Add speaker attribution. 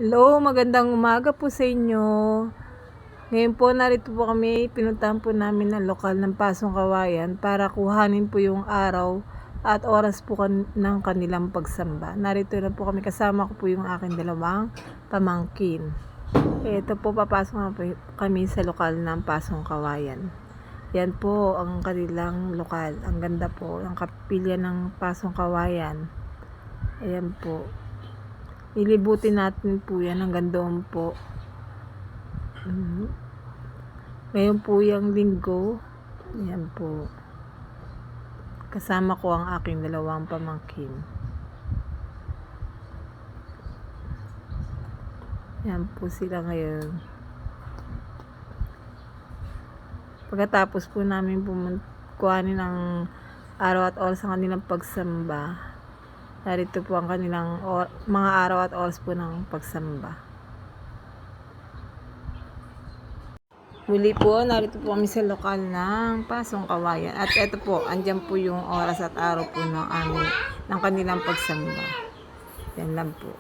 Speaker 1: Hello, magandang umaga po sa inyo. Ngayon po narito po kami, pinuntahan po namin ang lokal ng Pasong Kawayan para kuhanin po yung araw at oras po ng kanilang pagsamba. Narito na po kami, kasama ko po yung aking dalawang pamangkin. Ito po, papasok na po kami sa lokal ng Pasong Kawayan. Yan po ang kanilang lokal. Ang ganda po ng kapilya ng Pasong Kawayan. Ayan po. Ilibutin natin po yan hanggang doon po. Ngayon po yung linggo. Ayan po. Kasama ko ang aking dalawang pamangkin. Ayan po sila ngayon. Pagkatapos po namin kuhanin ang araw at oras sa kanilang pagsamba, narito po ang kanilang mga araw at oras po ng pagsamba. Muli po, narito po kami sa lokal ng Pasong Kawayan. At ito po, andyan po yung oras at araw po ng kanilang pagsamba. Yan lang po.